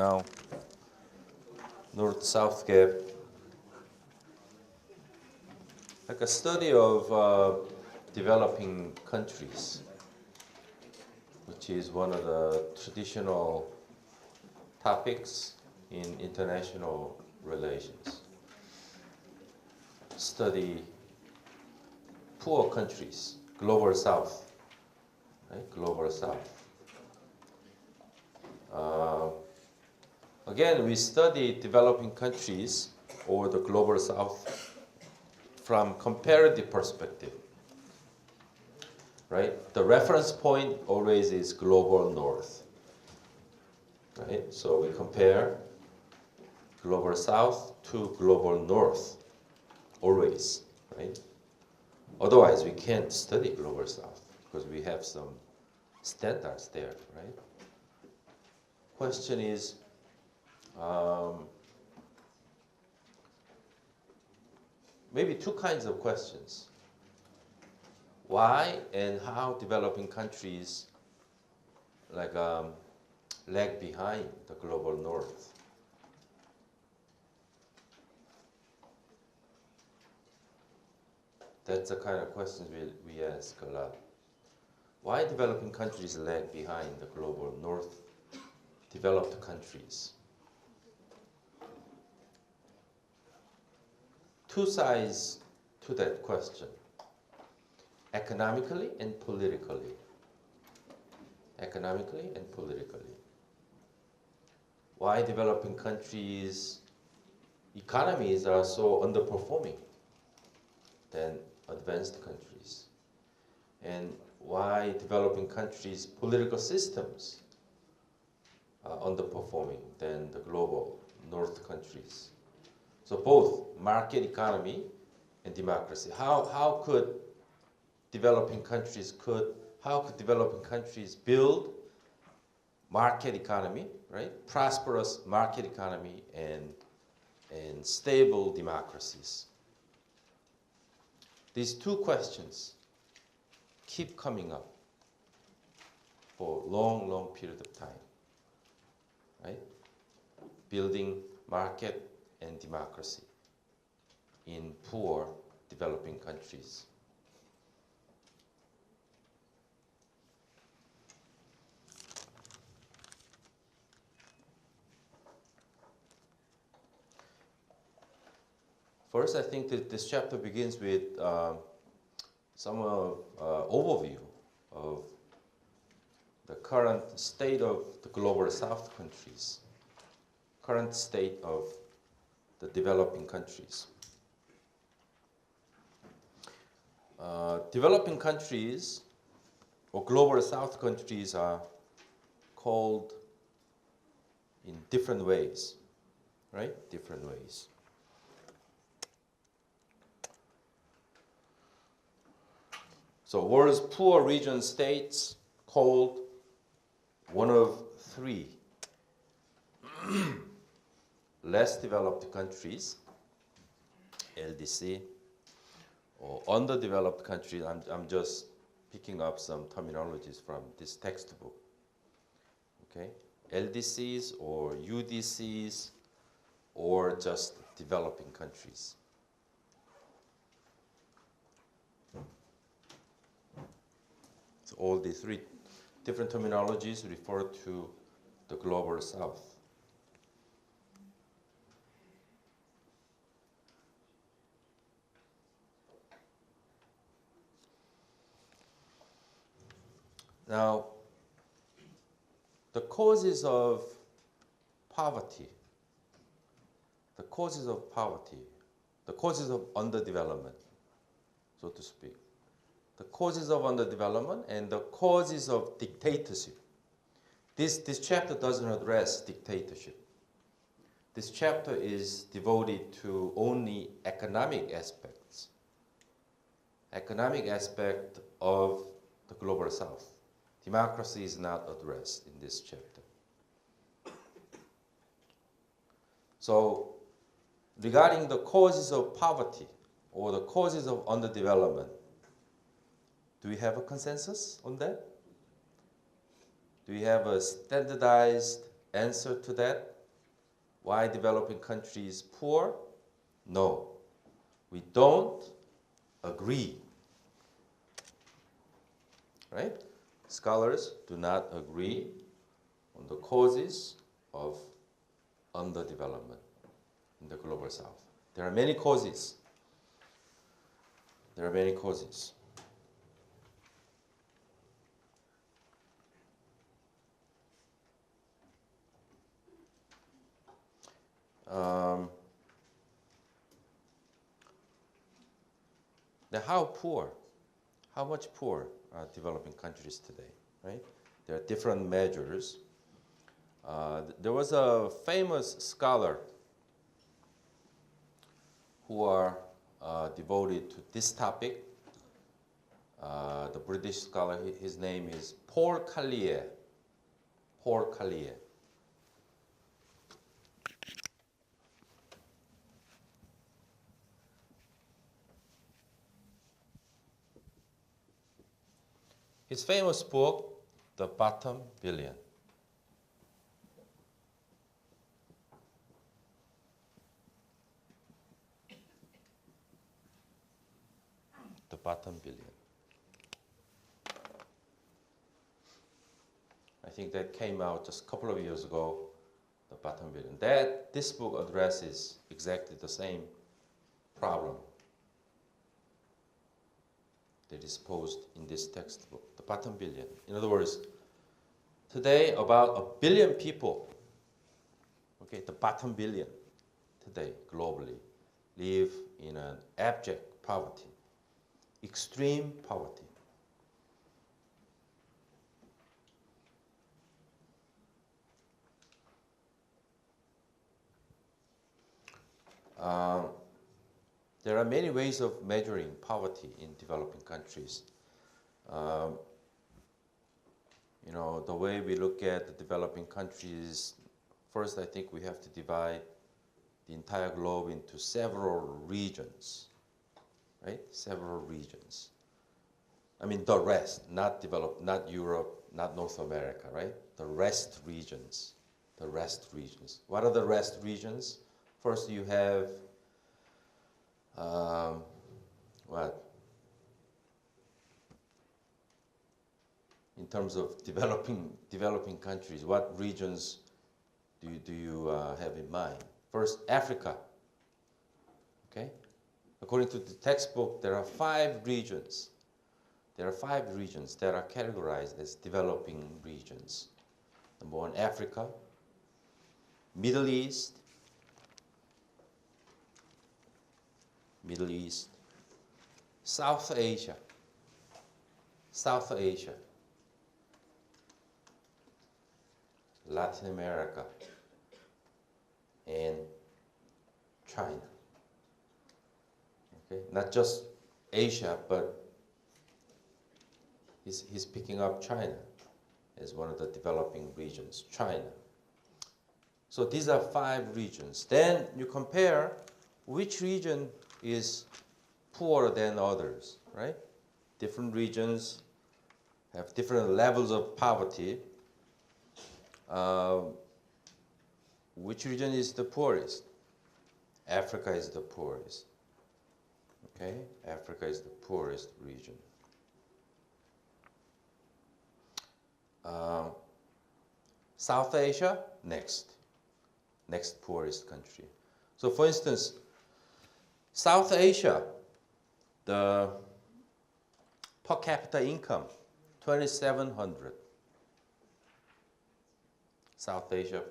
Now, North-South gap, like a study of developing countries, which is one of the traditional topics in international relations. Study poor countries, global South, right? Global South. Again, we study developing countries or the global South from comparative perspective, right? The reference point always is global North, right? So we compare global South to global North, always, right? Otherwise, we can't study global South because we have some standards there, right? Question is, maybe two kinds of questions. Why and how developing countries lag behind the global North? That's the kind of questions we ask a lot. Why developing countries lag behind the global North developed countries? Two sides to that question, economically and politically. Economically and politically. Why developing countries' economies are so underperforming than advanced countries? And why developing countries' political systems are underperforming than the global North countries? So both market economy and democracy. How could developing countries build market economy, right? Prosperous market economy and stable democracies? These two questions keep coming up for a long, long period of time, right? Building market and democracy in poor developing countries. First, I think that this chapter begins with some overview of the current state of the global South countries, current state of the developing countries. Developing countries or global South countries are called in different ways, right? Different ways. So world's poor region states called one of three less developed countries, LDC, or underdeveloped countries. I'm just picking up some terminologies from this textbook. Okay, LDCs or UDCs or just developing countries. So all these three different terminologies refer to the global South. Now, the causes of poverty, the causes of underdevelopment, so to speak, the causes of underdevelopment and the causes of dictatorship. This chapter doesn't address dictatorship. This chapter is devoted to only economic aspects, economic aspect of the global South. Democracy is not addressed in this chapter. So, regarding the causes of poverty or the causes of underdevelopment, do we have a consensus on that? Do we have a standardized answer to that? Why developing countries poor? No, we don't agree. Right? Scholars do not agree on the causes of underdevelopment in the global south. There are many causes. There are many causes. Now, how poor? How much poor are developing countries today? Right? There are different measures. There was a famous scholar who are devoted to this topic. The British scholar, his name is Paul Collier. Paul Collier. His famous book, The Bottom Billion. The Bottom Billion. I think that came out just a couple of years ago, The Bottom Billion. This book addresses exactly the same problem that is posed in this textbook, The Bottom Billion. In other words, today about 1 billion people, okay, the bottom billion today globally live in an abject poverty, extreme poverty. There are many ways of measuring poverty in developing countries. The way we look at the developing countries, first I think we have to divide the entire globe into several regions, right? Several regions. I mean the rest, not developed, not Europe, not North America, right? The rest regions, the rest regions. What are the rest regions? First you have in terms of developing countries, what regions do you have in mind? First, Africa. Okay, according to the textbook, there are 5 regions. There are 5 regions that are categorized as developing regions. Number 1, Africa, Middle East, South Asia, Latin America, and China. Okay, not just Asia, but he's picking up China as one of the developing regions, China. So these are 5 regions. Then you compare which region is poorer than others, right? Different regions have different levels of poverty. Which region is the poorest? Africa is the poorest. Okay, Africa is the poorest region. South Asia, next poorest country. So for instance, South Asia, the per capita income, 2,700. South Asia,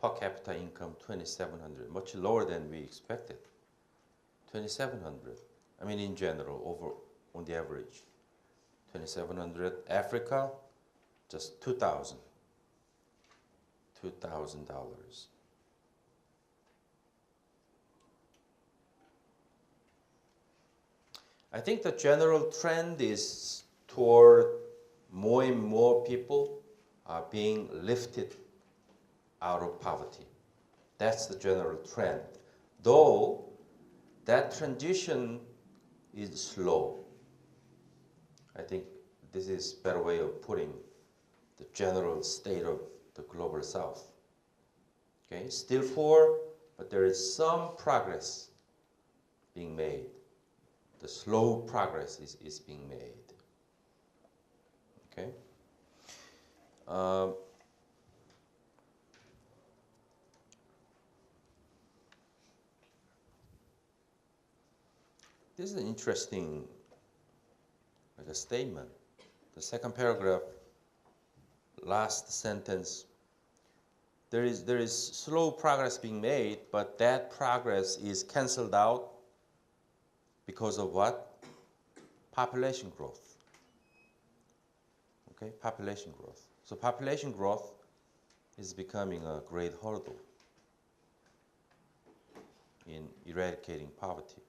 per capita income, 2,700, much lower than we expected. 2,700. I mean, in general, on the average, 2,700. Africa, just $2,000. I think the general trend is toward more and more people are being lifted out of poverty. That's the general trend. Though that transition is slow. I think this is a better way of putting the general state of the global south. Okay, still poor, but there is some progress being made. The slow progress is being made. Okay. This is an interesting a statement. The second paragraph, last sentence. There is slow progress being made, but that progress is canceled out because of what? Population growth. Okay, population growth. So population growth is becoming a great hurdle in eradicating poverty.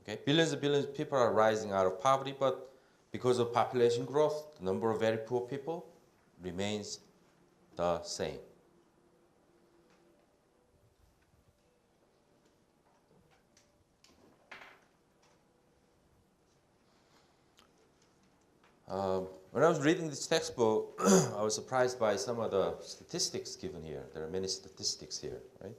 Okay, billions and billions of people are rising out of poverty, but because of population growth, the number of very poor people remains the same. When I was reading this textbook, I was surprised by some of the statistics given here. There are many statistics here, right?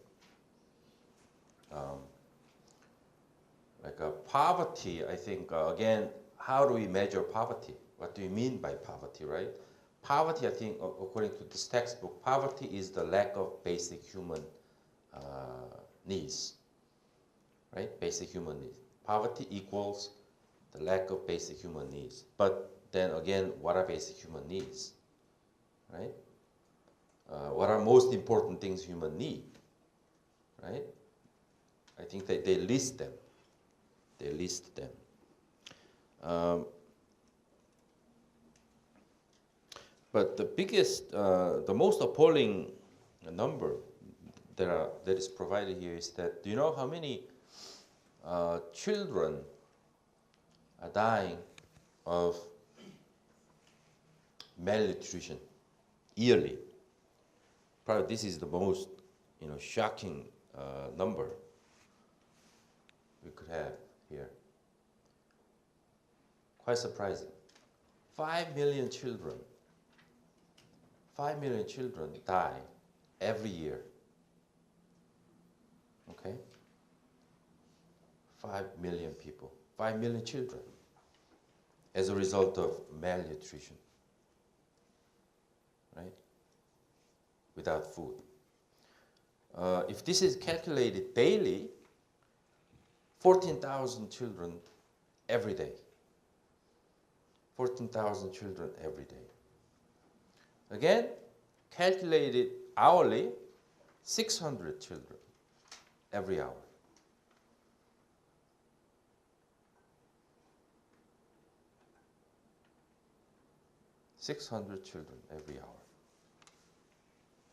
Poverty, I think, again, how do we measure poverty? What do you mean by poverty, right? Poverty, I think, according to this textbook, poverty is the lack of basic human needs, right? Basic human needs. Poverty equals the lack of basic human needs. But then again, what are basic human needs, right? What are most important things humans need, right? I think they list them. They list them. But the biggest, the most appalling number that is provided here is that, do you know how many children are dying of malnutrition yearly? Probably this is the most, shocking number we could have here. Quite surprising. 5 million children. 5 million children die every year. Okay? 5 million people. 5 million children as a result of malnutrition. Right? Without food. If this is calculated daily, 14,000 children every day. 14,000 children every day. Again, calculated hourly, 600 children every hour. $600 children every hour.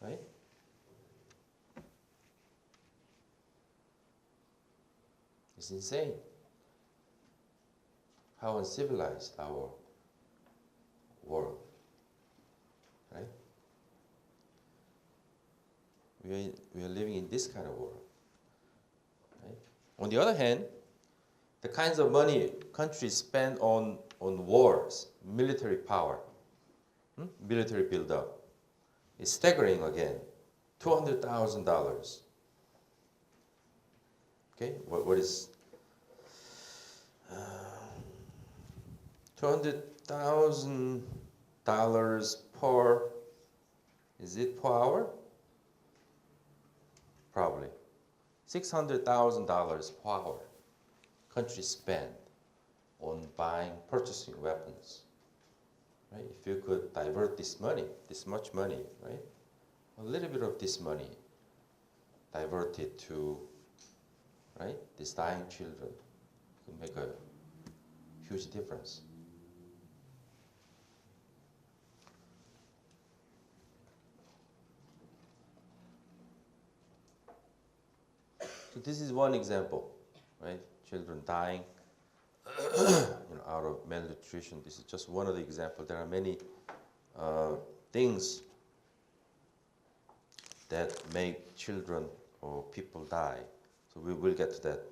Right? It's insane how uncivilized our world, right? We are living in this kind of world, right? On the other hand, the kinds of money countries spend on wars, military power, military buildup, is staggering again. $200,000. Okay, what is $200,000 per? Is it per hour? Probably. $600,000 per hour. Countries spend on purchasing weapons. Right? If you could divert this money, this much money, right? A little bit of this money, divert it to, right, these dying children, could make a huge difference. So this is one example, right? Children dying, out of malnutrition. This is just one of the examples. There are many things that make children or people die. So we will get to that.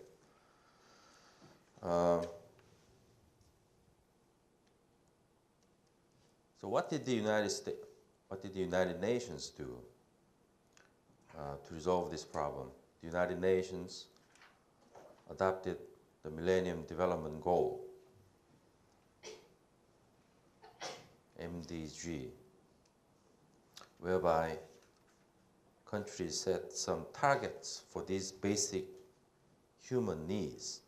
So what did the United Nations do to resolve this problem. The United Nations adopted the Millennium Development Goal, MDG, whereby countries set some targets for these basic human needs,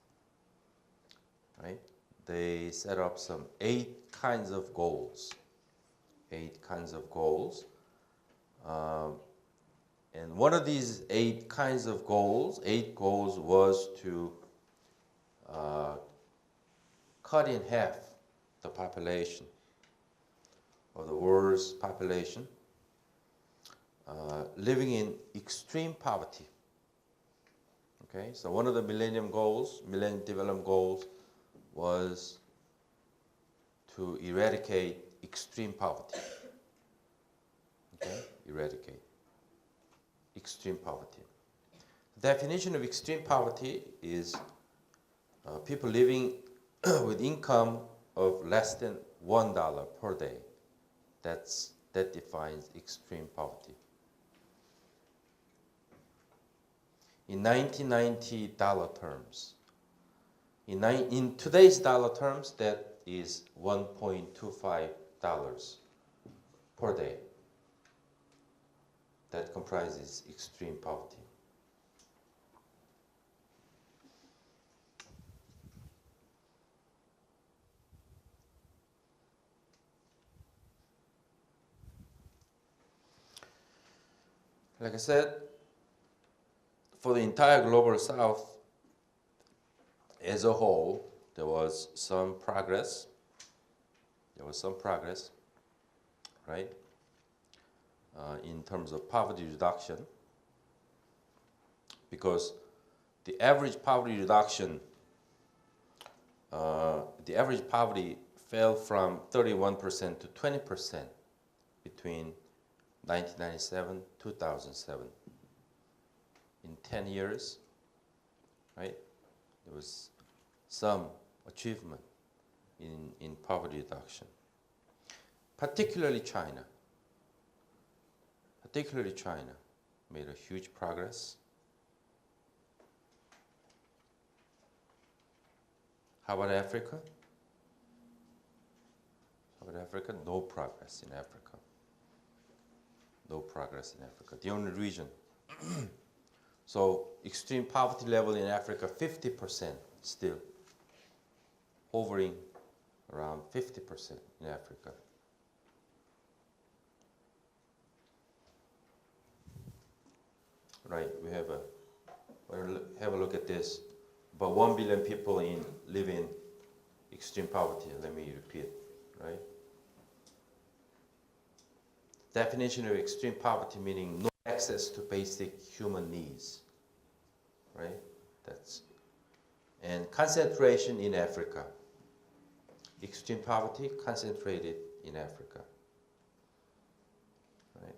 right? They set up some 8 kinds of goals, 8 kinds of goals. And one of these 8 kinds of goals, 8 goals was to cut in half the population of the world's population living in extreme poverty. Okay, so one of the Millennium Development Goals was to eradicate extreme poverty. Okay, eradicate extreme poverty. The definition of extreme poverty is people living with income of less than $1 per day. That defines extreme poverty. In 1990 dollar terms, in today's dollar terms, that is $1.25 per day. That comprises extreme poverty. Like I said, for the entire Global South as a whole, there was some progress. Right? In terms of poverty reduction, because the average poverty reduction, the average poverty fell from 31% to 20% between 1997 2007. In 10 years, right? There was some achievement in poverty reduction. Particularly China made a huge progress. How about Africa? No progress in Africa. The only region. So extreme poverty level in Africa, 50% still. Hovering around 50% in Africa. Right, we'll have a look at this. About 1 billion people live in extreme poverty. Let me repeat, right? Definition of extreme poverty meaning no access to basic human needs, right? And concentration in Africa. Extreme poverty concentrated in Africa, right?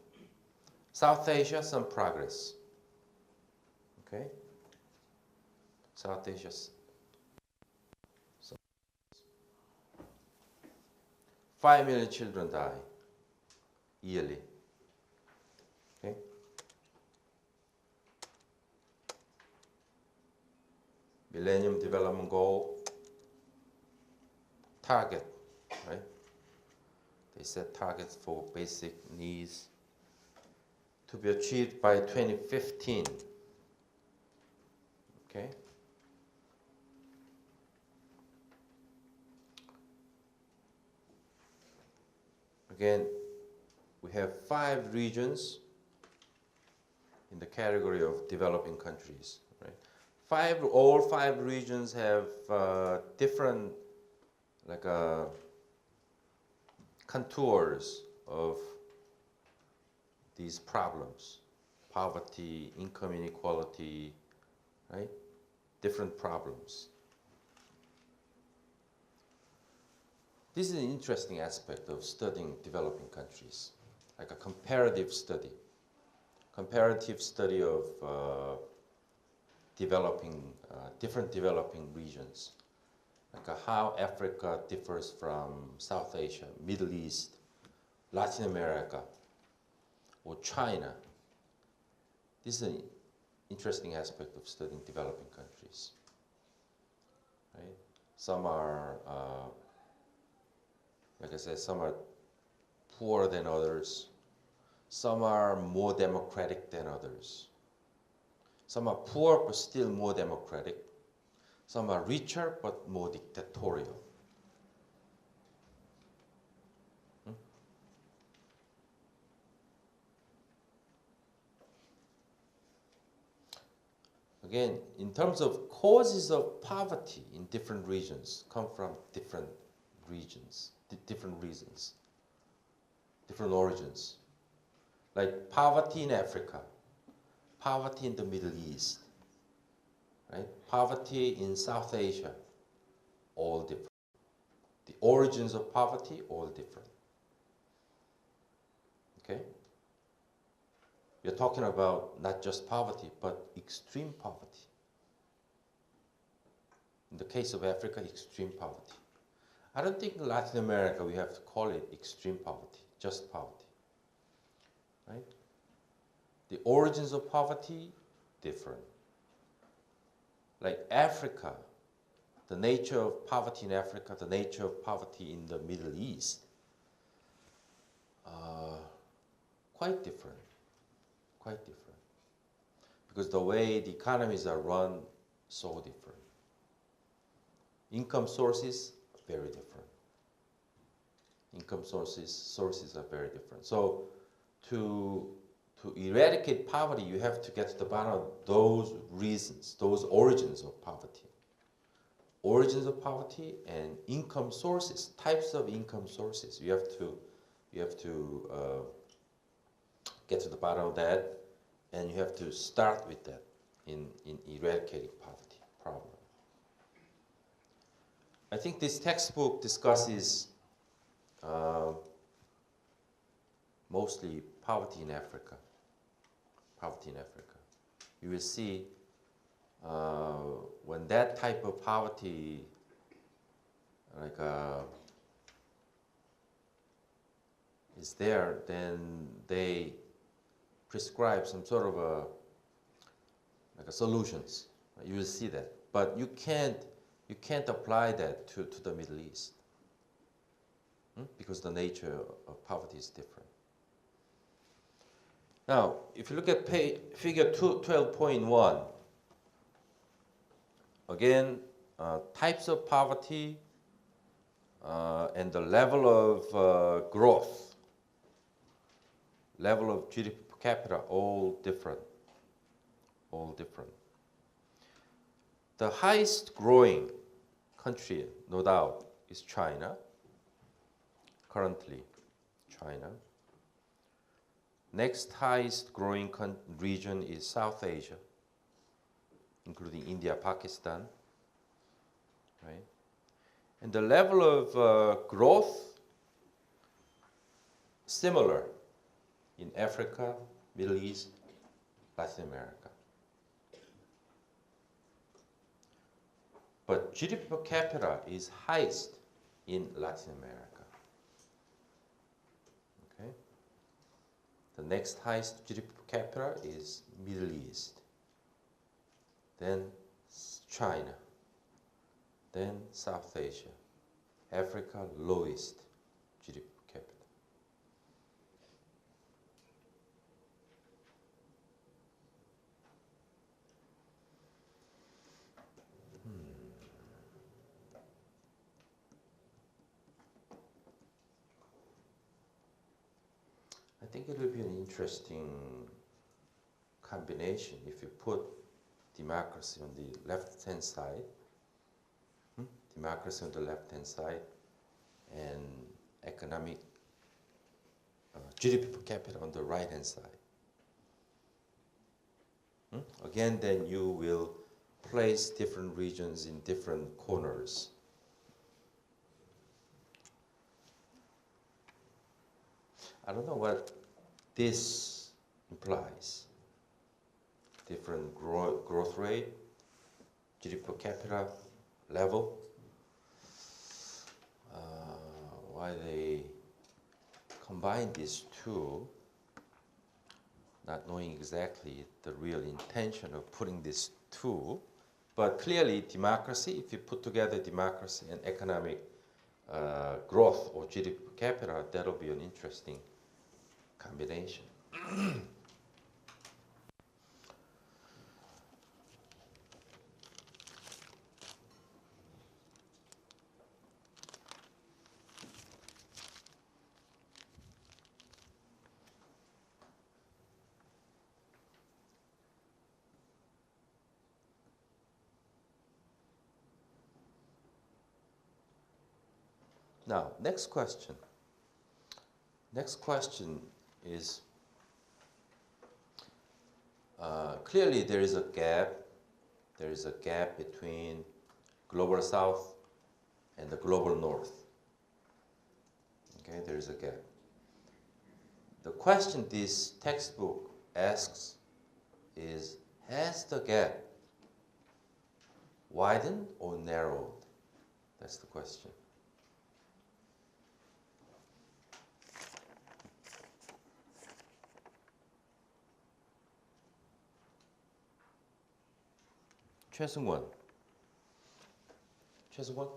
South Asia, some progress. Okay? South Asia. 5 million children die yearly. Okay? Millennium Development Goal target, right? They set targets for basic needs to be achieved by 2015. Okay? Again, we have 5 regions in the category of developing countries, right? All 5 regions have different contours of these problems. Poverty, income inequality, right? Different problems. This is an interesting aspect of studying developing countries, like a comparative study of different developing regions, like how Africa differs from South Asia, Middle East, Latin America, or China, This is an interesting aspect of studying developing countries. Right? Some are, like I said, some are poorer than others. Some are more democratic than others. Some are poor but still more democratic. Some are richer but more dictatorial. Again, in terms of causes of poverty in different regions, come from different regions, different reasons, different origins. Like poverty in Africa, poverty in the Middle East, right? Poverty in South Asia, all different. The origins of poverty, all different. Okay? We're talking about not just poverty, but extreme poverty. In the case of Africa, extreme poverty. I don't think in Latin America we have to call it extreme poverty, just poverty. Right? The origins of poverty, different. Like Africa, the nature of poverty in Africa, the nature of poverty in the Middle East, quite different. Quite different. Because the way the economies are run, so different. Income sources, very different. Income sources are very different. So to eradicate poverty, you have to get to the bottom of those reasons, those origins of poverty. Origins of poverty and income sources, types of income sources. You have to get to the bottom of that, and you have to start with that in eradicating poverty problem. I think this textbook discusses mostly poverty in Africa. Poverty in Africa. You will see when that type of poverty, like is there, then they prescribe some sort of solutions. You will see that, but you can't apply that to the Middle East because the nature of poverty is different. Now, if you look at figure 12.1, again, types of poverty and the level of growth, level of GDP per capita, all different. The highest growing country, no doubt, is China. Currently, China. Next highest growing region is South Asia, including India, Pakistan, right? And the level of growth, similar in Africa, Middle East, Latin America. But GDP per capita is highest in Latin America. Okay? The next highest GDP per capita is Middle East. Then China. Then South Asia. Africa, lowest GDP per capita. I think it will be an interesting combination if you put democracy on the left-hand side, democracy on the left-hand side, and economic GDP per capita on the right-hand side. Again, then you will place different regions in different corners. I don't know what this implies. Different growth rate, GDP per capita level. Why they combine these two, not knowing exactly the real intention of putting these two. But clearly, democracy, if you put together democracy and economic growth or GDP per capita, that'll be an interesting combination. Now, next question. Next question is, clearly there is a gap. There is a gap between global South and the global North. Okay, there is a gap. The question this textbook asks is, has the gap widened or narrowed? That's the question. 최승원. 최승원?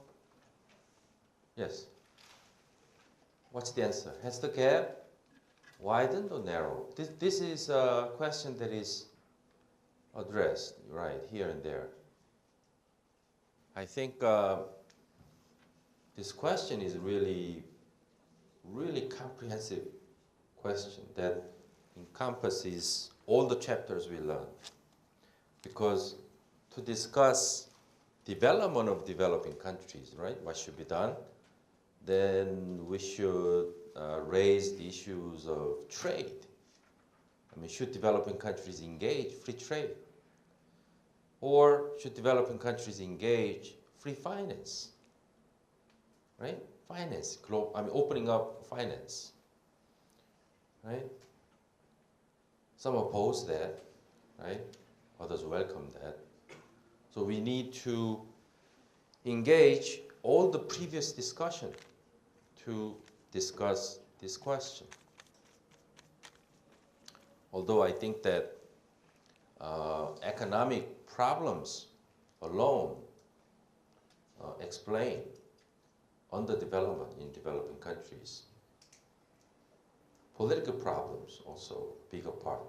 Yes. What's the answer? Has the gap widened or narrowed? This is a question that is addressed right here and there. I think this question is really comprehensive question that encompasses all the chapters we learn. Because to discuss development of developing countries, right? What should be done? Then we should raise the issues of trade. I mean, should developing countries engage free trade? Or should developing countries engage free finance? Right? Finance, opening up finance. Right? Some oppose that, right? Others welcome that. So we need to engage all the previous discussion to discuss this question. Although I think that economic problems alone explain underdevelopment in developing countries. Political problems also bigger part.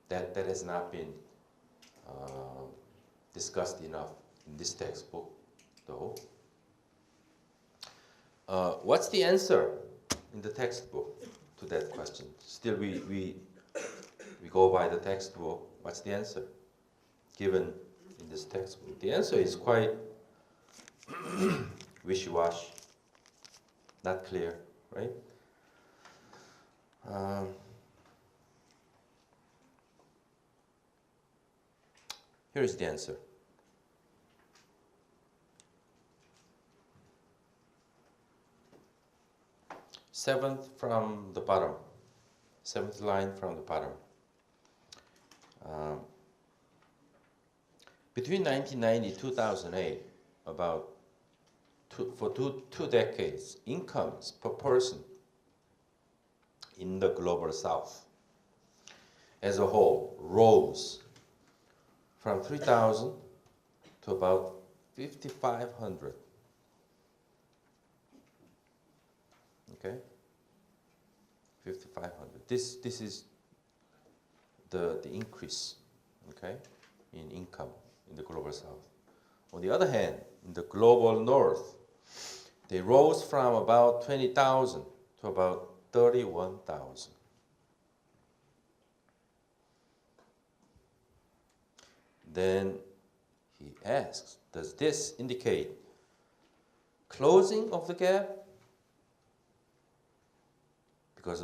That has not been discussed enough in this textbook, though. What's the answer in the textbook to that question? Still, we go by the textbook. What's the answer given in this textbook? The answer is quite wishy-washy, not clear, right? Here is the answer. Seventh from the bottom. Seventh line from the bottom. Between 1990 and 2008, for two decades, incomes per person in the global South as a whole rose from 3,000 to about 5,500. Okay, 5,500. This is the increase, okay, in income in the global South. On the other hand, in the global North, they rose from about 20,000 to about 31,000. Then he asks, does this indicate closing of the gap? Because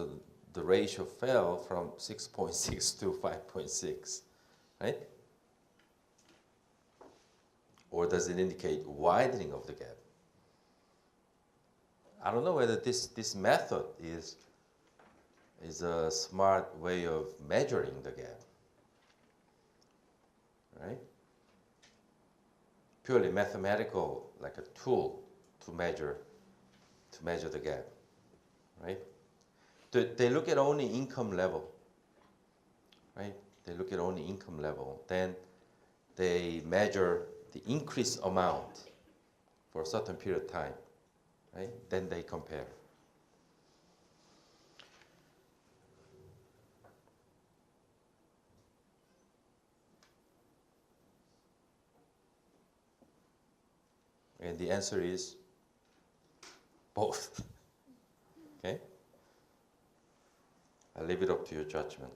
the ratio fell from 6.6 to 5.6, right? Or does it indicate widening of the gap? I don't know whether this method is a smart way of measuring the gap. Right? Purely mathematical, like a tool to measure the gap, right? they look at only income level, right? They look at only income level. Then they measure the increase amount for a certain period of time, right? Then they compare. And the answer is both. Okay? I leave it up to your judgment.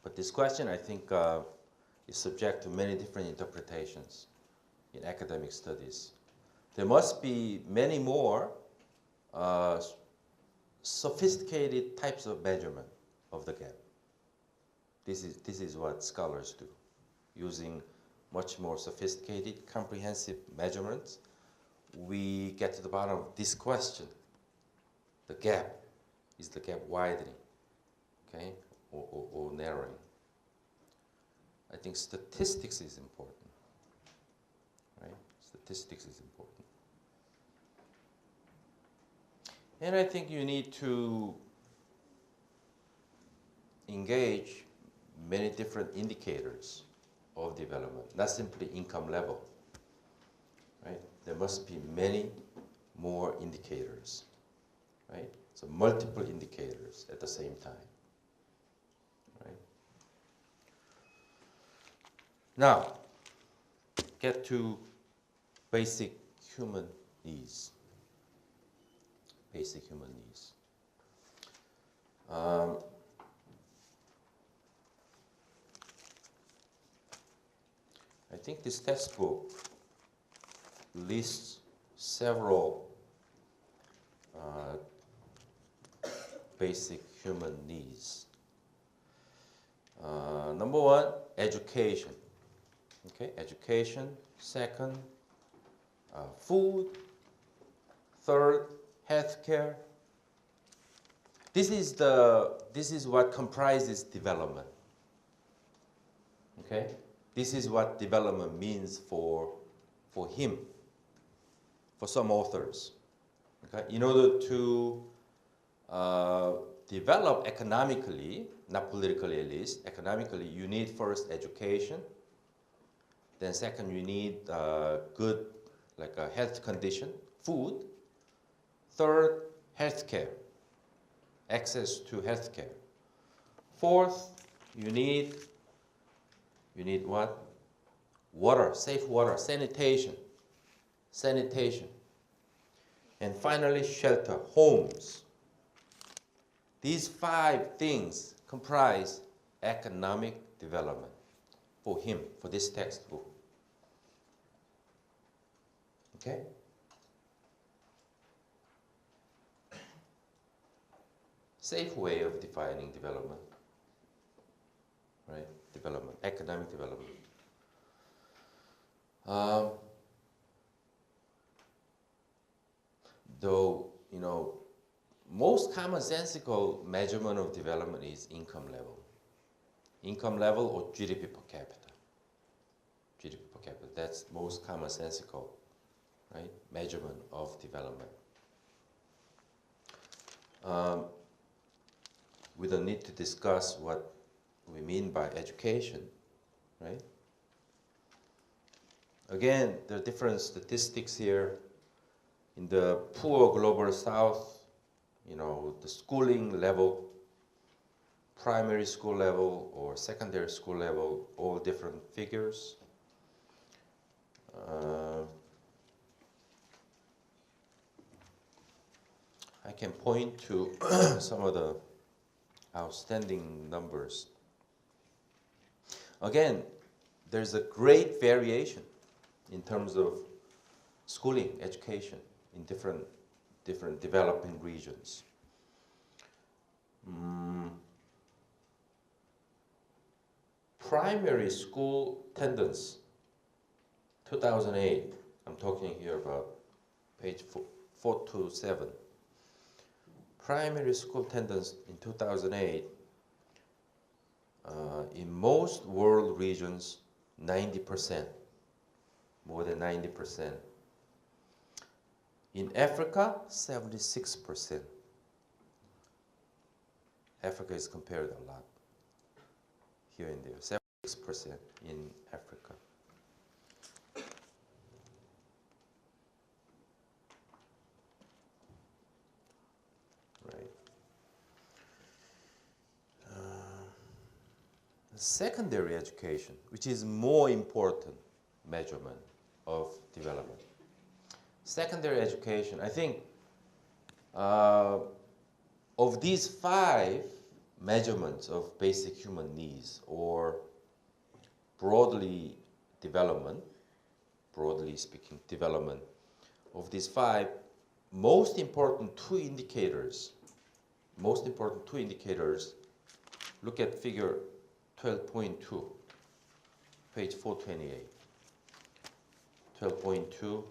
But this question, I think, is subject to many different interpretations in academic studies. There must be many more sophisticated types of measurement of the gap. This is what scholars do, using much more sophisticated, comprehensive measurements. We get to the bottom of this question. The gap, is the gap widening, okay, or narrowing? I think statistics is important, right? Statistics is important. And I think you need to engage many different indicators of development, not simply income level, right? There must be many more indicators, right? So multiple indicators at the same time, right? Now, get to basic human needs. Basic human needs. I think this textbook lists several basic human needs. Number one, education. Okay, education. Second, food. Third, healthcare. This is what comprises development. Okay, this is what development means for him, for some authors. Okay, in order to develop economically, not politically at least, economically, you need first education. Then second, you need good, like a health condition, food. Third, healthcare, access to healthcare. Fourth, you need what? Water, safe water, sanitation. And finally, shelter, homes. These 5 things comprise economic development for him, for this textbook. Okay? Safe way of defining development, right? Development, economic development. Though, most commonsensical measurement of development is income level. Income level or GDP per capita. GDP per capita, that's most commonsensical, right? Measurement of development. We don't need to discuss what we mean by education, right? Again, there are different statistics here. In the poor global South, the schooling level, primary school level or secondary school level, all different figures. I can point to some of the outstanding numbers. Again, there's a great variation in terms of schooling, education in different developing regions. Primary school attendance, 2008. I'm talking here about page 4 to 7. Primary school attendance in 2008, in most world regions, 90%, more than 90%. In Africa, 76%. Africa is compared a lot here and there, 76% in Africa. Right. Secondary education, which is more important measurement of development. Secondary education, I think of these 5 measurements of basic human needs, or broadly speaking, development, of these 5, most important two indicators, look at figure 12.2, page 428. 12.2,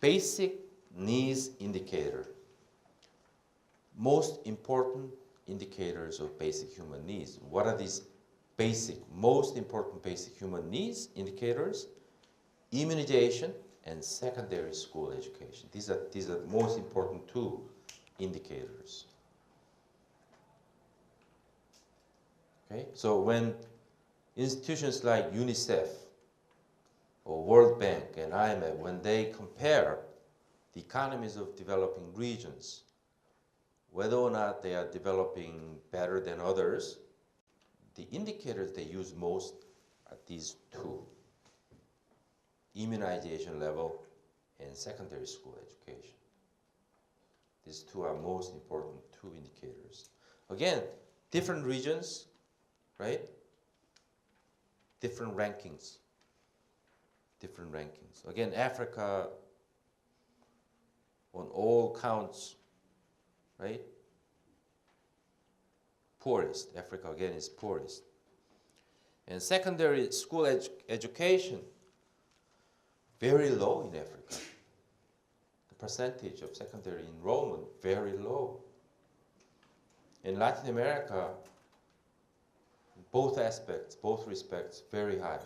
basic needs indicator. Most important indicators of basic human needs. What are these most important basic human needs indicators? Immunization and secondary school education. These are the most important 2 indicators. Okay, so when institutions like UNICEF or World Bank and IMF, when they compare the economies of developing regions, whether or not they are developing better than others, the indicators they use most are these 2: immunization level and secondary school education. These 2 are most important 2 indicators. Again, different regions, right? Different rankings. Again, Africa, on all counts, right? Poorest. Africa, again, is poorest. And secondary school education, very low in Africa. The percentage of secondary enrollment, very low. In Latin America, both respects, very high.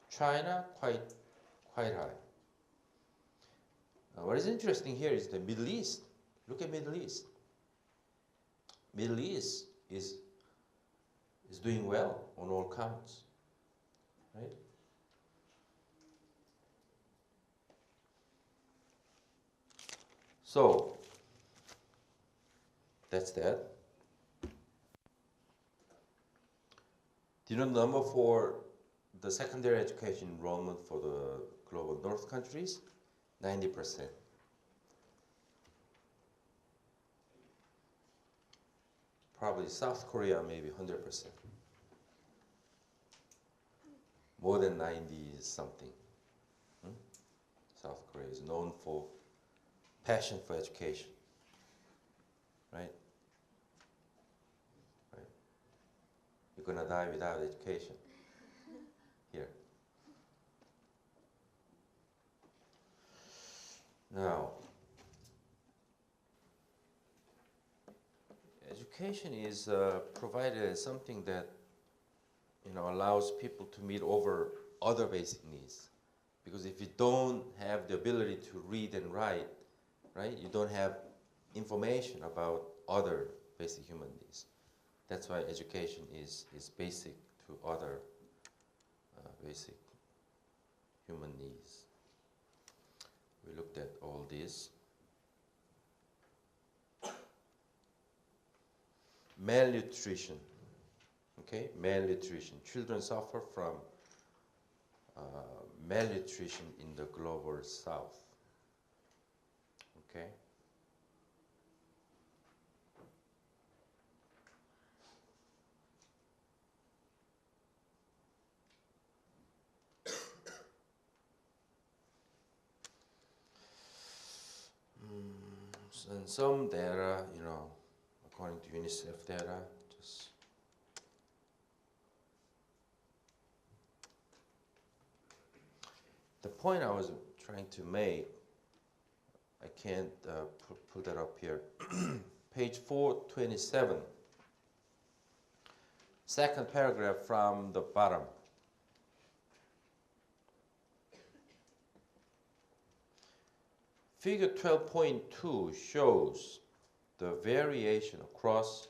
China, quite high. What is interesting here is the Middle East. Look at Middle East. Middle East is doing well on all counts, right? So that's that. Do you know the number for the secondary education enrollment for the global north countries? 90%. Probably South Korea, maybe 100%. More than 90 something. South Korea is known for passion for education, right? You're gonna die without education here. Now, education is provided as something that allows people to meet over other basic needs. Because if you don't have the ability to read and write, right, you don't have information about other basic human needs. That's why education is basic to other basic human needs. We looked at all this. Malnutrition. Okay, malnutrition. Children suffer from malnutrition in the global south. Okay. And some data, according to UNICEF data, just the point I was trying to make, I can't pull that up here. Page 427, second paragraph from the bottom. Figure 12.2 shows the variation across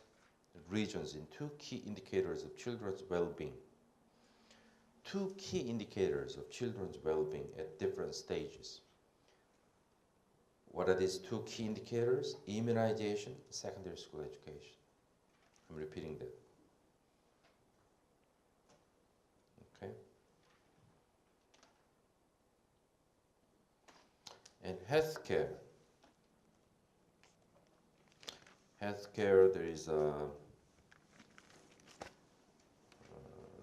regions in two key indicators of children's well-being. Two key indicators of children's well-being at different stages. What are these two key indicators? Immunization, secondary school education. I'm repeating that. Okay. And healthcare. Healthcare, there is a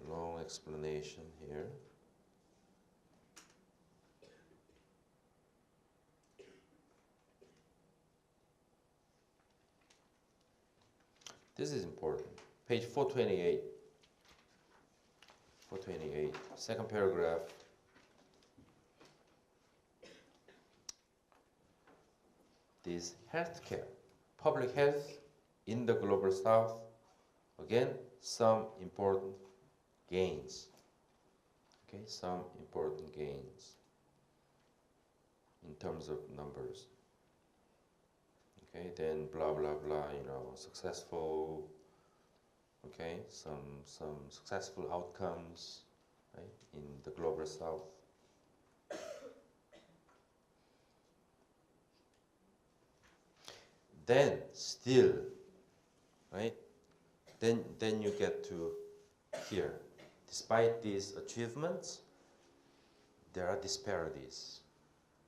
long explanation here. This is important. Page 428. 428, second paragraph. This healthcare, public health in the Global South. Again, some important gains. Okay, some important gains in terms of numbers. Okay, then blah blah blah, you know, successful, okay, some successful outcomes, right, in the Global South. Then still, right, then you get to here. Despite these achievements, there are disparities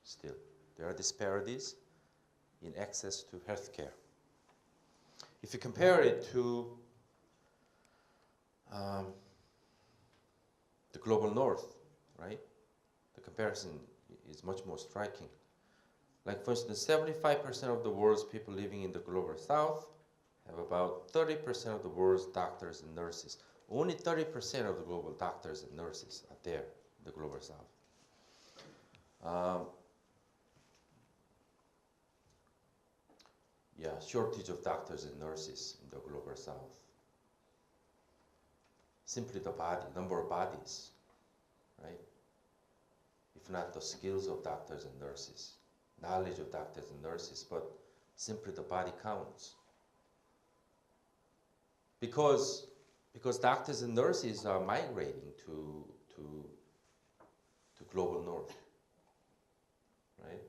still. There are disparities in access to healthcare. If you compare it to the global north, right, the comparison is much more striking. Like for instance, 75% of the world's people living in the global south have about 30% of the world's doctors and nurses. Only 30% of the global doctors and nurses are there in the global south. Shortage of doctors and nurses in the global south. Simply the number of bodies, right? If not the skills of doctors and nurses, knowledge of doctors and nurses, but simply the body counts. Because doctors and nurses are migrating to global north, right?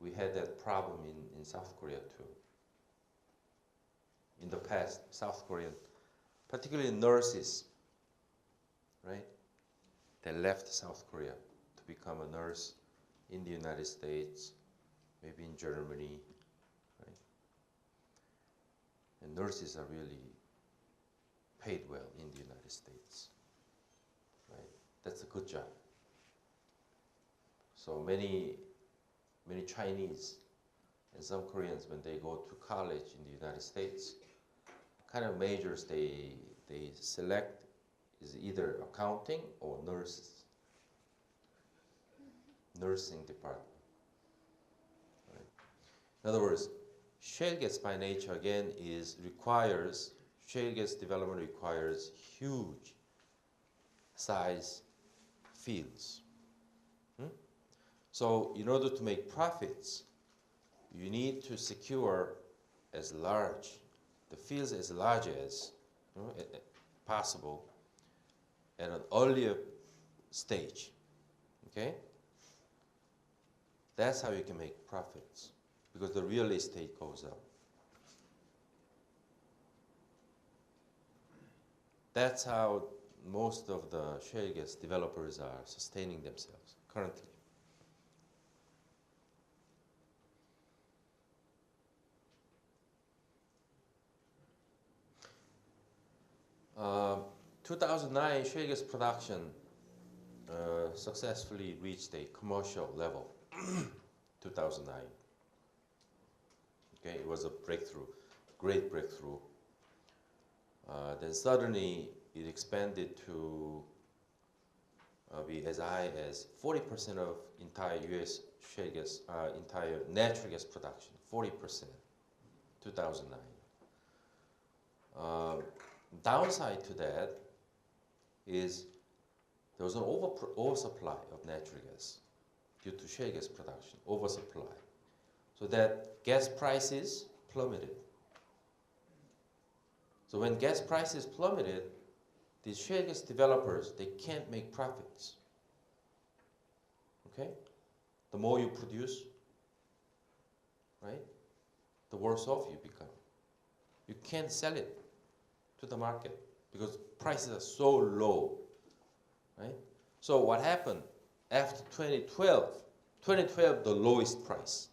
We had that problem in South Korea too. In the past, South Korean, particularly nurses, right? They left South Korea to become a nurse in the United States, maybe in Germany, right? And nurses are really paid well in the United States, right? That's a good job. So many Chinese and some Koreans, when they go to college in the United States, kind of majors they select is either accounting or nursing department. Right? In other words, shale gas by nature again shale gas development requires huge size fields. So in order to make profits, you need to secure the fields as large as possible at an earlier stage. Okay? That's how you can make profits, because the real estate goes up. That's how most of the shale gas developers are sustaining themselves currently. 2009 shale gas production successfully reached a commercial level. 2009. Okay, it was a breakthrough, great breakthrough. Then suddenly it expanded to be as high as 40% of entire U.S. shale gas, entire natural gas production. 40%, 2009. Downside to that is there was an oversupply of natural gas. due to shale gas production, oversupply. So that gas prices plummeted. So when gas prices plummeted, these shale gas developers, they can't make profits. Okay? The more you produce, right, the worse off you become. You can't sell it to the market because prices are so low, right? So what happened after 2012, the lowest price,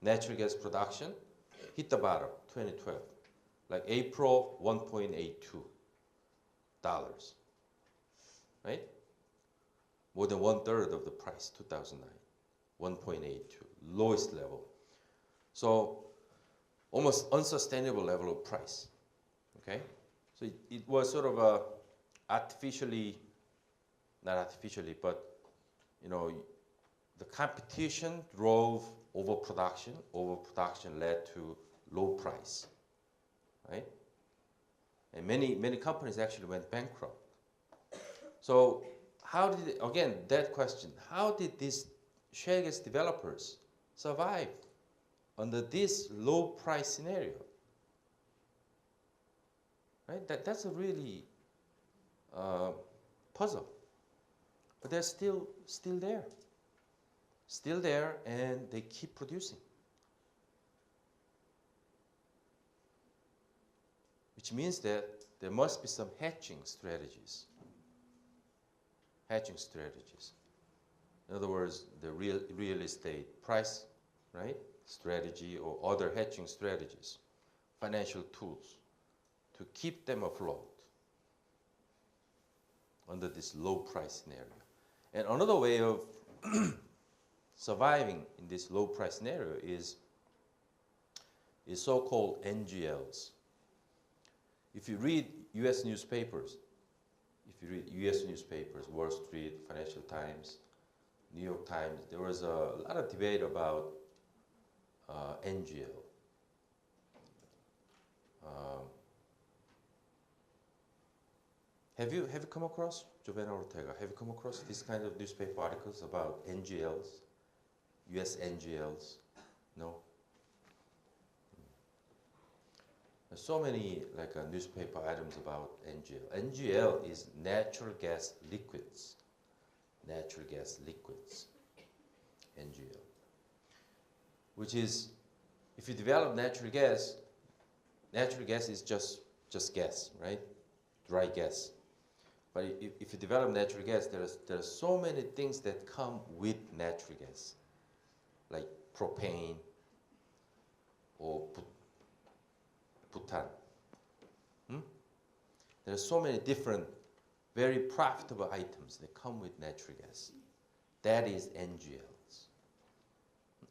natural gas production hit the bottom, 2012. Like April, $1.82, right? More than 1/3 of the price, 2009, 1.82, lowest level. So almost unsustainable level of price, okay? So it was sort of a artificially, not artificially, but you know, the competition drove overproduction. Overproduction led to low price, right? And many companies actually went bankrupt. So how did, again, that question, how did these shale gas developers survive under this low price scenario? Right? That's a really puzzle. But they're still there. Still there, and they keep producing. Which means that there must be some hedging strategies. Hedging strategies. In other words, the real estate price, right, strategy or other hedging strategies, financial tools to keep them afloat under this low price scenario. And another way of surviving in this low price scenario is so-called NGLs. If you read US newspapers, Wall Street, Financial Times, New York Times, there was a lot of debate about NGL. Have you come across, Giovanna Ortega, have you come across this kind of newspaper articles about NGLs, US NGLs? No? There's so many newspaper items about NGL. NGL is natural gas liquids. Natural gas liquids, NGL. Which is, if you develop natural gas is just gas, right? Dry gas. But if you develop natural gas, there are so many things that come with natural gas, like propane or butan. There are so many different, very profitable items that come with natural gas. That is NGLs.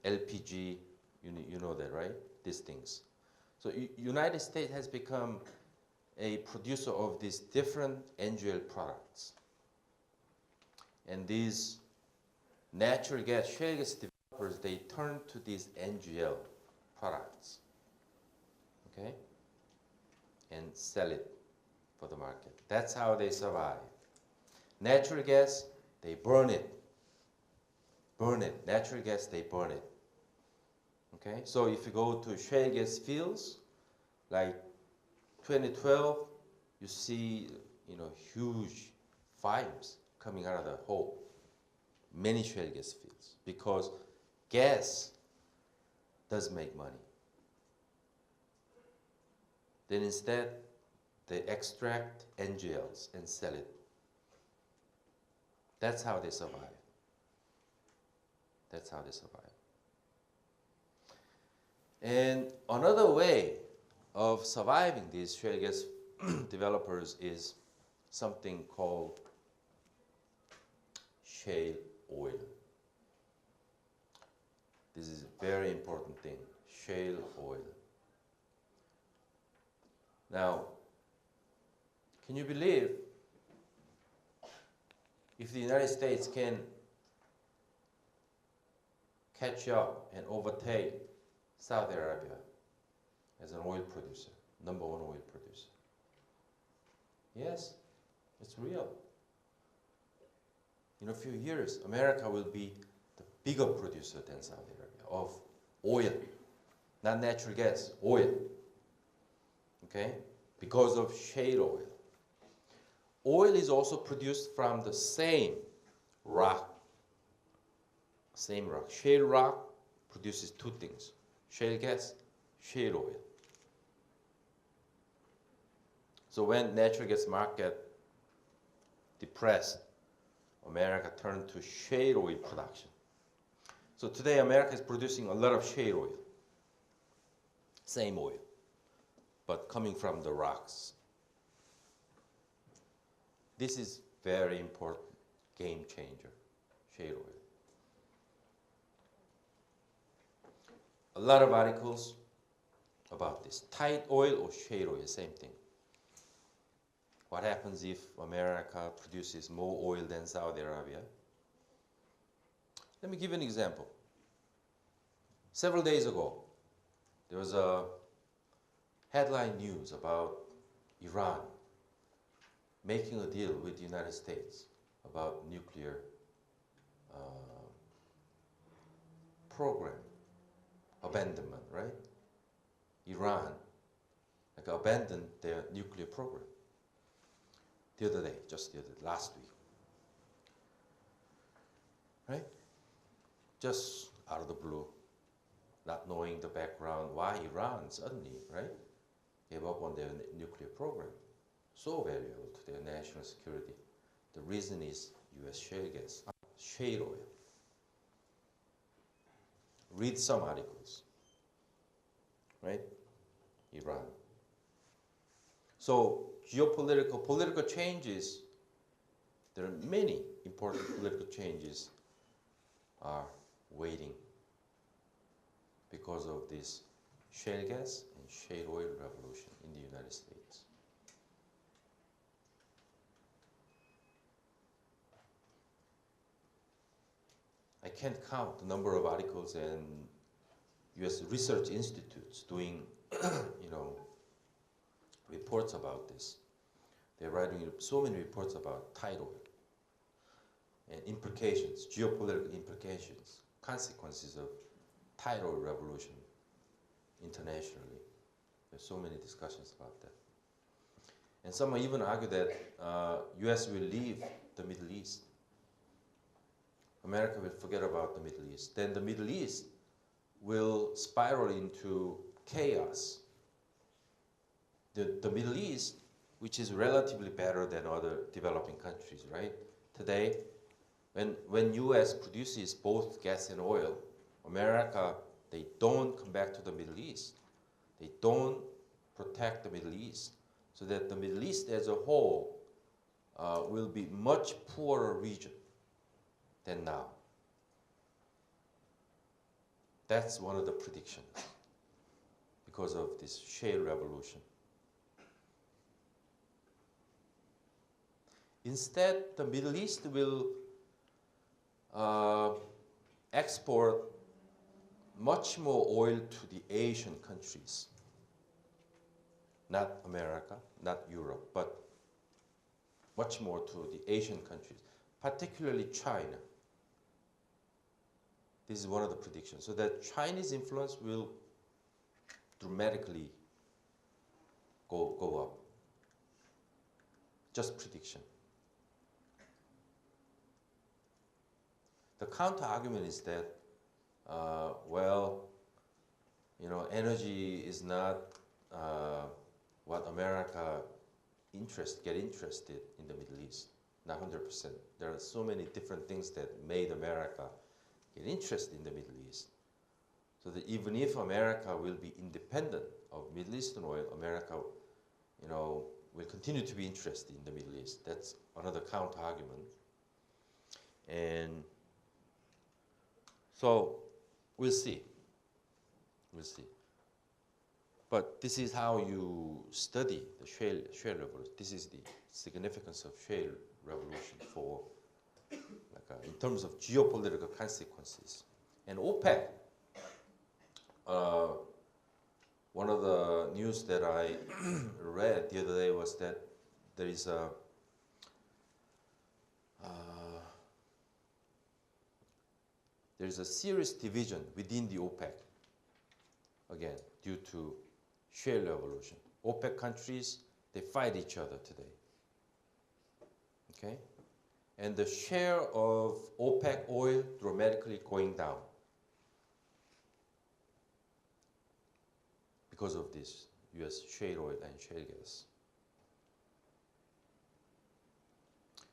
LPG, you know that, right? These things. So United States has become a producer of these different NGL products. And these natural gas, shale gas developers, they turn to these NGL products, okay? And sell it for the market. That's how they survive. Natural gas, they burn it. Natural gas, they burn it. Okay? So if you go to shale gas fields, like 2012, you see, huge fires coming out of the hole. Many shale gas fields, because gas does make money. Then instead, they extract NGLs and sell it. That's how they survive. That's how they survive. And another way of surviving these shale gas developers is something called shale oil. This is a very important thing, shale oil. Now, can you believe if the United States can catch up and overtake Saudi Arabia as an oil producer, #1 oil producer? Yes, it's real. In a few years, America will be the bigger producer than Saudi Arabia of oil, not natural gas, oil. Okay? Because of shale oil. Oil is also produced from the same rock. Same rock. Shale rock produces two things: shale gas, shale oil. So when natural gas market depressed, America turned to shale oil production. So today America is producing a lot of shale oil. Same oil, but coming from the rocks. This is very important game changer, shale oil. A lot of articles about this. Tight oil or shale oil, same thing. What happens if America produces more oil than Saudi Arabia? Let me give you an example. Several days ago, there was a headline news about Iran making a deal with the United States about nuclear program, abandonment, right? Iran abandoned their nuclear program the other day, last week, right? Just out of the blue, not knowing the background, why Iran suddenly, right, gave up on their nuclear program. So valuable to their national security. The reason is US shale gas, shale oil. Read some articles, right? Iran. So political changes, there are many important political changes are waiting because of this shale gas and shale oil revolution in the United States. I can't count the number of articles and US research institutes doing, reports about this. They're writing so many reports about tight oil and implications, geopolitical implications, consequences of tight oil revolution internationally. There's so many discussions about that. And some even argue that US will leave the Middle East. America will forget about the Middle East. Then the Middle East will spiral into chaos. The Middle East, which is relatively better than other developing countries, right? Today, when US produces both gas and oil, America, they don't come back to the Middle East. They don't protect the Middle East, so that the Middle East as a whole will be much poorer region than now. That's one of the predictions because of this shale revolution. Instead, the Middle East will export much more oil to the Asian countries. Not America, not Europe, but much more to the Asian countries, particularly China. This is one of the predictions. So that Chinese influence will dramatically go up. Just prediction. The counter argument is that, energy is not what America get interested in the Middle East. Not 100%. There are so many different things that made America get interested in the Middle East. So that even if America will be independent of Middle Eastern oil, America, will continue to be interested in the Middle East. That's another counter argument. And so we'll see. We'll see. But this is how you study the shale revolution. This is the significance of shale revolution for, in terms of geopolitical consequences. And OPEC, one of the news that I read the other day was that there is there is a serious division within the OPEC, again, due to shale revolution. OPEC countries, they fight each other today. Okay? And the share of OPEC oil dramatically going down because of this US shale oil and shale gas.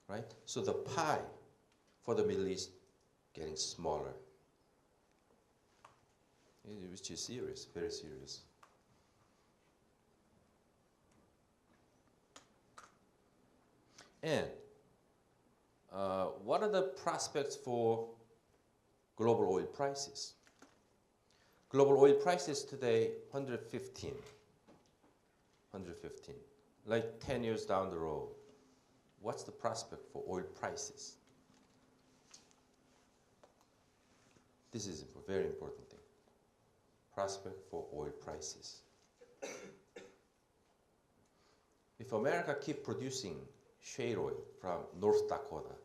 Right? So the pie for the Middle East getting smaller, which is serious, very serious. And what are the prospects for global oil prices? Global oil prices today, 115. Like 10 years down the road, what's the prospect for oil prices? This is a very important thing. Prospect for oil prices. If America keep producing shale oil from North Dakota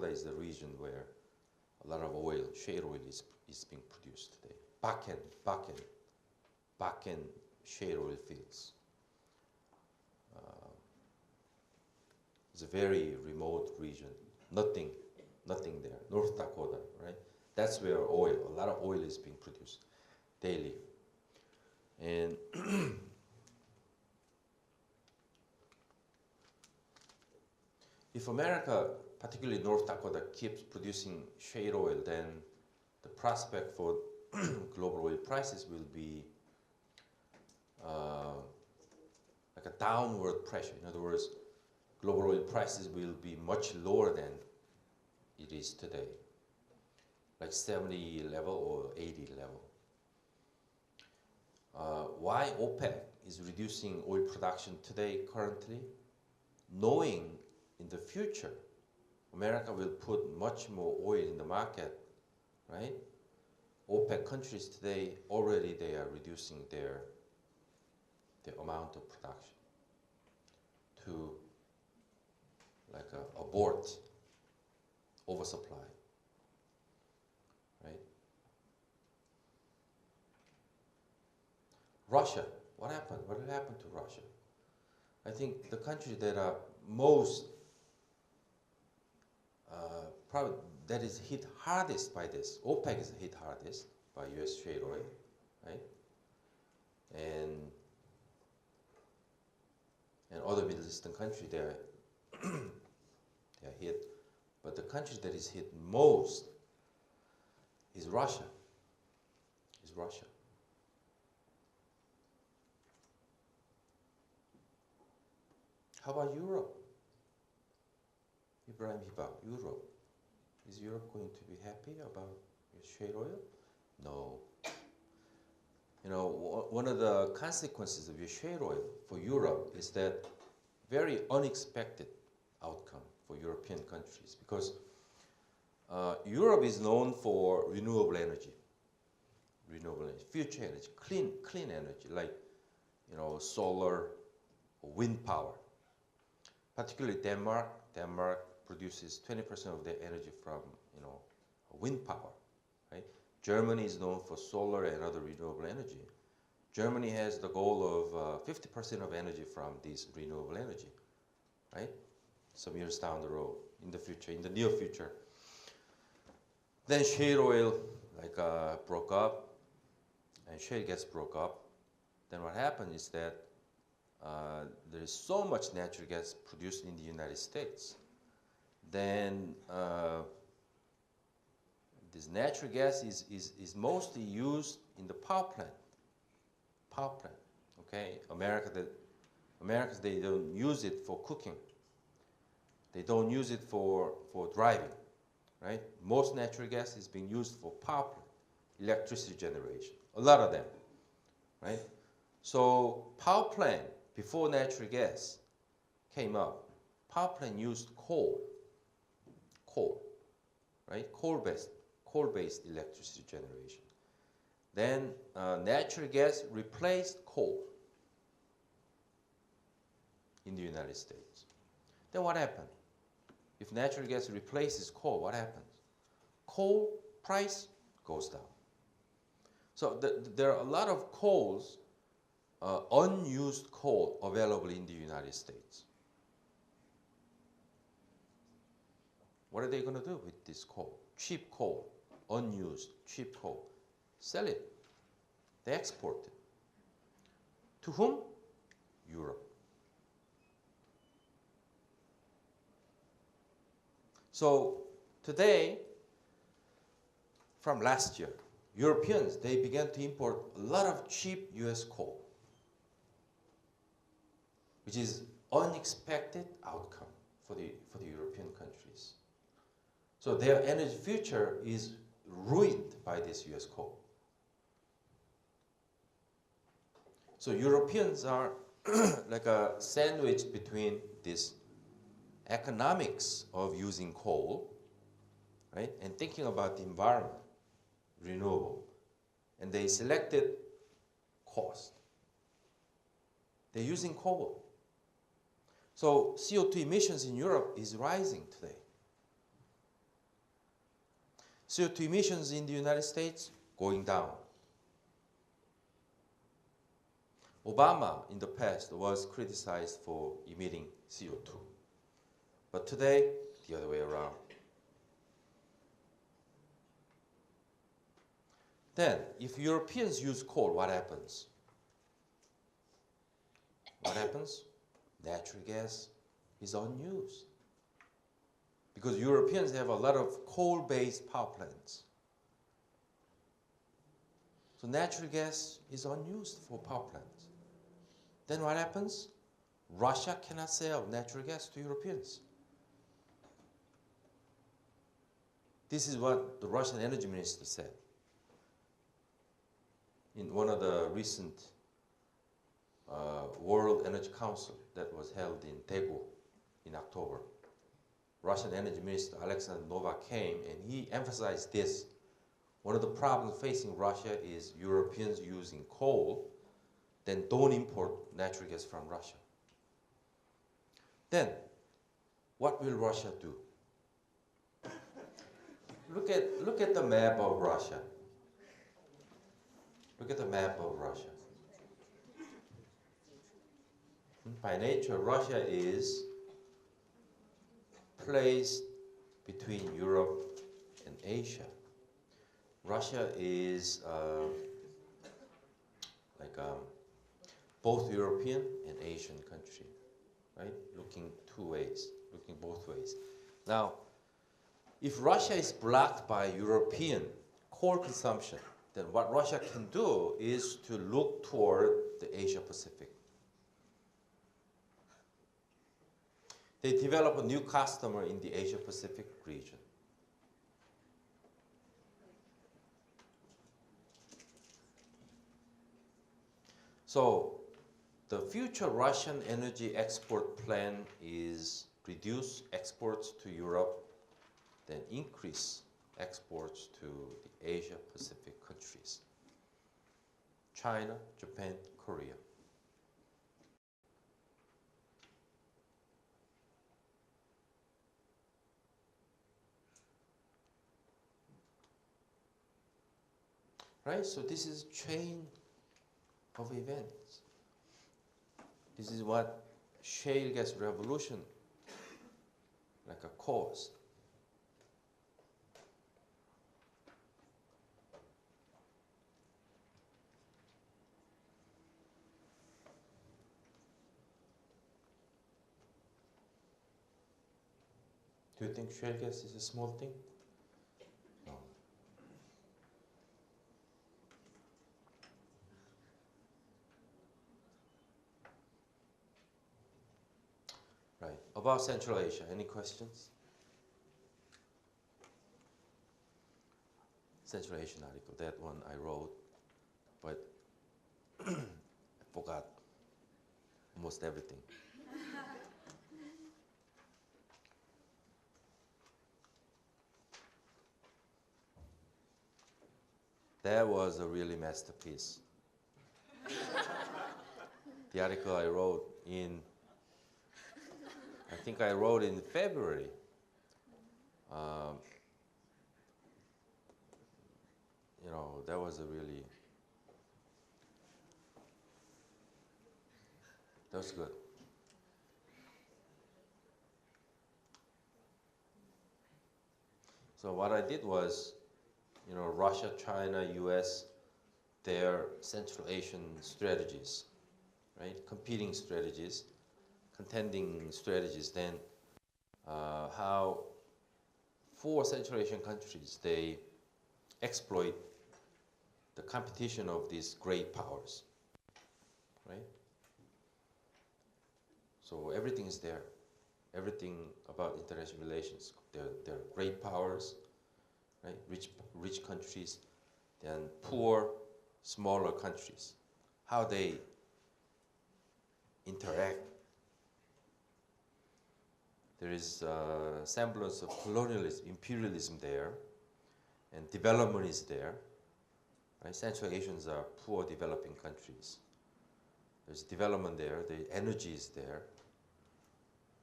is the region where a lot of oil, shale oil is being produced today. Bakken shale oil fields. It's a very remote region. Nothing there. North Dakota, right? That's where a lot of oil is being produced daily. And if America, particularly North Dakota, keeps producing shale oil, then the prospect for global oil prices will be like a downward pressure. In other words, global oil prices will be much lower than it is today, like 70 level or 80 level. Why OPEC is reducing oil production today currently, knowing in the future America will put much more oil in the market, right? OPEC countries today already they are reducing their amount of production to like abort oversupply, right? Russia, what happened? What happened to Russia? I think the country that are most probably that is hit hardest by this. OPEC is hit hardest by US shale oil, right? And other Middle Eastern countries they are hit, but the country that is hit most is Russia. How about Europe? Ibrahim Hiba, Europe. Is Europe going to be happy about shale oil? No. You know, one of the consequences of your shale oil for Europe is that very unexpected outcome for European countries, because Europe is known for renewable energy, future energy, clean energy, like solar, or wind power. Particularly Denmark produces 20% of their energy from wind power, right? Germany is known for solar and other renewable energy. Germany has the goal of 50% of energy from this renewable energy, right? Some years down the road, in the near future. Then shale oil broke up, and shale gas broke up. Then what happened is that there is so much natural gas produced in the United States. Then this natural gas is mostly used in the power plant. Okay, Americans they don't use it for cooking. They don't use it for driving, right? Most natural gas is being used for power plant, electricity generation. A lot of them, right? So power plant before natural gas came up, power plant used coal, right? Coal-based electricity generation. Then natural gas replaced coal in the United States. Then what happened? If natural gas replaces coal, what happens? coal price goes down. So there are a lot of coals, unused coal available in the United States. What are they going to do with this coal? Cheap coal, unused, cheap coal. Sell it. They export it. To whom? Europe. So today, from last year, Europeans, they began to import a lot of cheap US coal, which is unexpected outcome for the European countries. So their energy future is ruined by this US coal. So Europeans are like a sandwich between this economics of using coal, right, and thinking about the environment, renewable, and they selected cost. They're using coal. So CO2 emissions in Europe is rising today. CO2 emissions in the United States going down. Obama in the past was criticized for emitting CO2. But today, the other way around. Then, if Europeans use coal, what happens? What happens? Natural gas is unused. Because Europeans have a lot of coal-based power plants. So natural gas is unused for power plants. Then what happens? Russia cannot sell natural gas to Europeans. This is what the Russian energy minister said in one of the recent World Energy Council that was held in Daegu in October. Russian Energy Minister Alexander Novak came and he emphasized this. One of the problems facing Russia is Europeans using coal, then don't import natural gas from Russia. Then, what will Russia do? Look at the map of Russia. Look at the map of Russia. By nature, Russia is placed between Europe and Asia. Russia is both European and Asian country, right? Looking both ways. Now, if Russia is blocked by European coal consumption, then what Russia can do is to look toward the Asia Pacific. They develop a new customer in the Asia Pacific region. So the future Russian energy export plan is reduce exports to Europe, then increase exports to the Asia Pacific countries. China, Japan, Korea. Right? So this is chain of events. This is what shale gas revolution like a cause. Do you think shale gas is a small thing? No. Right. About Central Asia, any questions? Central Asian article, that one I wrote, but I forgot almost everything. That was a really masterpiece. The article I wrote I think I wrote in February. you know, that was a really, that was good. So what I did was, you know, Russia, China, US, their Central Asian strategies, right? Competing strategies, contending strategies, then how 4 Central Asian countries, they exploit the competition of these great powers, right? So everything is there. Everything about international relations. They're great powers, right? Rich countries, then poor, smaller countries. How they interact. There is a semblance of colonialism, imperialism there, and development is there. Right? Central Asians are poor developing countries. There's development there, the energy is there.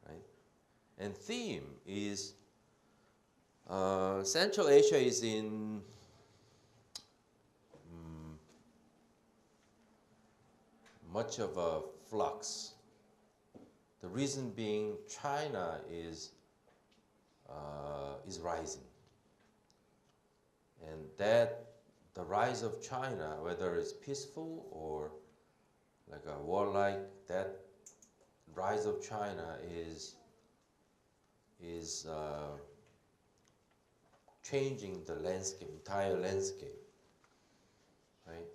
Right? And theme is Central Asia is in much of a flux. The reason being China is rising. And that the rise of China, whether it's peaceful or like a warlike, that rise of China is changing the landscape, entire landscape, right?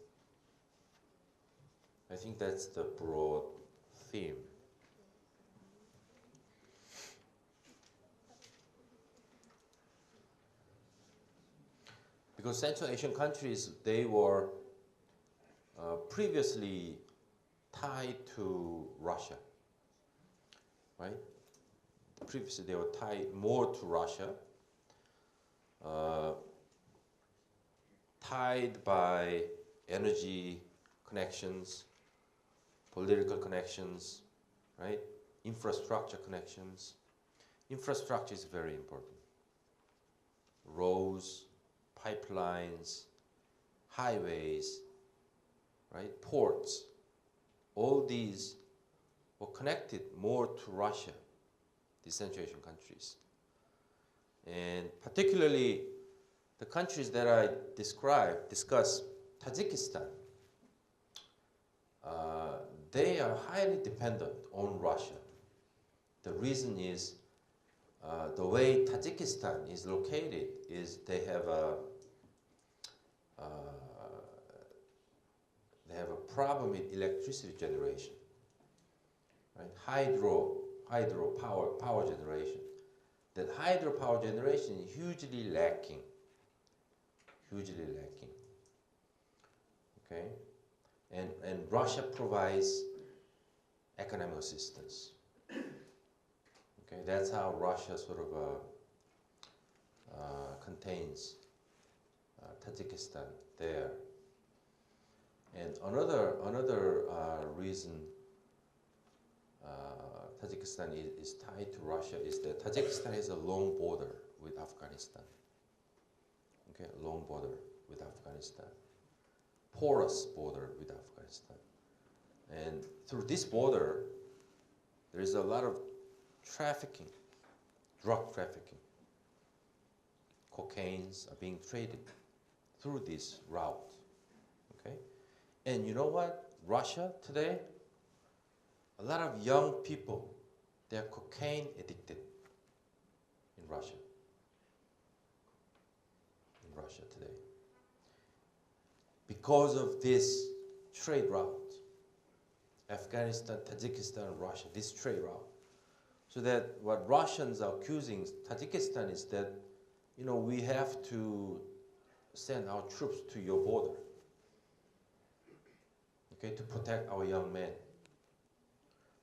I think that's the broad theme. Because Central Asian countries, they were previously tied to Russia, right? Previously they were tied more to Russia, tied by energy connections, political connections, right? Infrastructure connections. Infrastructure is very important. Roads, pipelines, highways, right? Ports. All these were connected more to Russia, the Central Asian countries. And particularly the countries that I discuss, Tajikistan, they are highly dependent on Russia. The reason is the way Tajikistan is located is they have a problem with electricity generation, right? Hydro power generation. That hydropower generation is hugely lacking. Okay, and Russia provides economic assistance. Okay, that's how Russia sort of contains Tajikistan there. And another reason Tajikistan is tied to Russia is that Tajikistan has a long border with Afghanistan. Okay, a long border with Afghanistan. Porous border with Afghanistan. And through this border, there is a lot of trafficking, drug trafficking. Cocaines are being traded through this route. Okay? And you know what? Russia today, a lot of young people, they're cocaine addicted in Russia. In Russia today. Because of this trade route. Afghanistan, Tajikistan, Russia, this trade route. So that what Russians are accusing Tajikistan is that, you know, we have to send our troops to your border, okay, to protect our young men.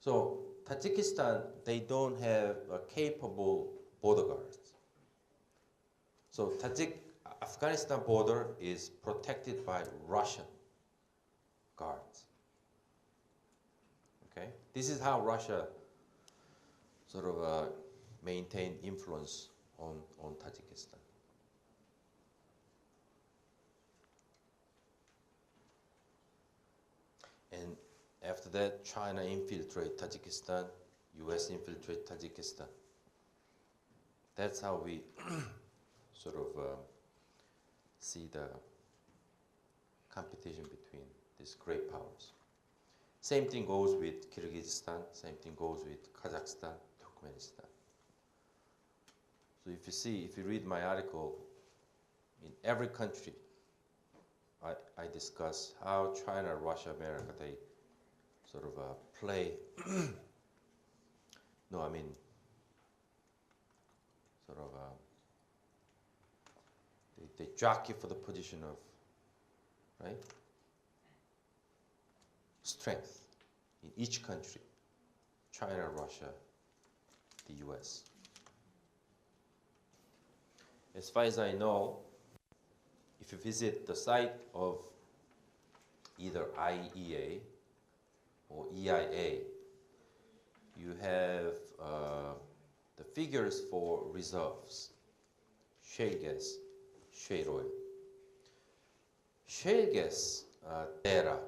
So Tajikistan, they don't have a capable border guards. So Afghanistan border is protected by Russian guards. Okay, this is how Russia sort of maintain influence on Tajikistan. And after that, China infiltrate Tajikistan, US infiltrate Tajikistan. That's how we sort of see the competition between these great powers. Same thing goes with Kyrgyzstan, same thing goes with Kazakhstan, Turkmenistan. So if you read my article, in every country, I discuss how China, Russia, America, they sort of play, they jockey for the position of, right, strength in each country, China, Russia, the US. As far as I know, if you visit the site of either IEA or EIA, you have the figures for reserves, shale gas, shale oil. Shale gas data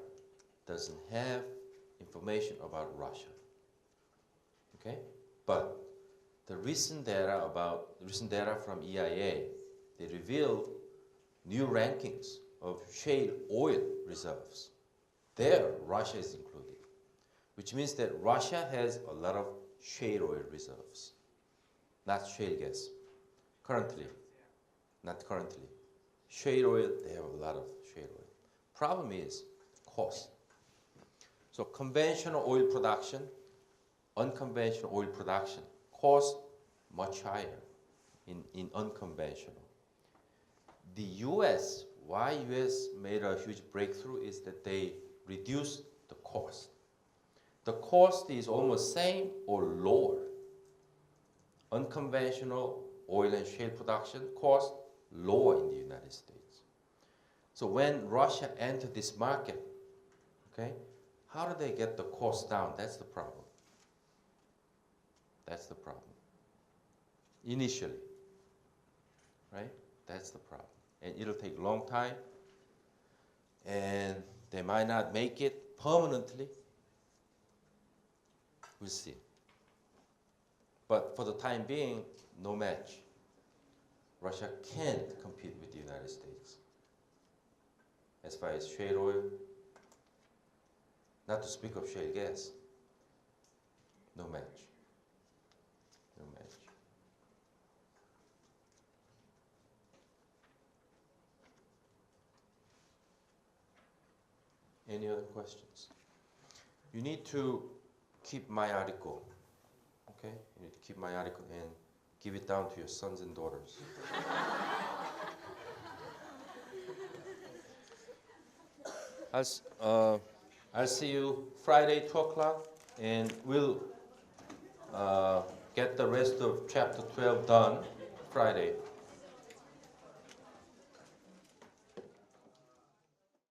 doesn't have information about Russia, okay? But the recent data from EIA, they reveal new rankings of shale oil reserves. There, Russia is included, which means that Russia has a lot of shale oil reserves, not shale gas. Currently, not currently. Shale oil, they have a lot of shale oil. Problem is cost. So conventional oil production, unconventional oil production, cost much higher in unconventional. The US, why US made a huge breakthrough is that they reduced the cost. The cost is almost same or lower. Unconventional oil and shale production cost lower in the United States. So when Russia entered this market, okay, how do they get the cost down? That's the problem. That's the problem. Initially, right? That's the problem. And it'll take a long time, and they might not make it permanently. We'll see. But for the time being, no match. Russia can't compete with the United States. As far as shale oil, not to speak of shale gas, no match. No match. Any other questions? You need to keep my article, okay? You need to keep my article and give it down to your sons and daughters. I'll see you Friday, 2 o'clock, and we'll get the rest of chapter 12 done Friday.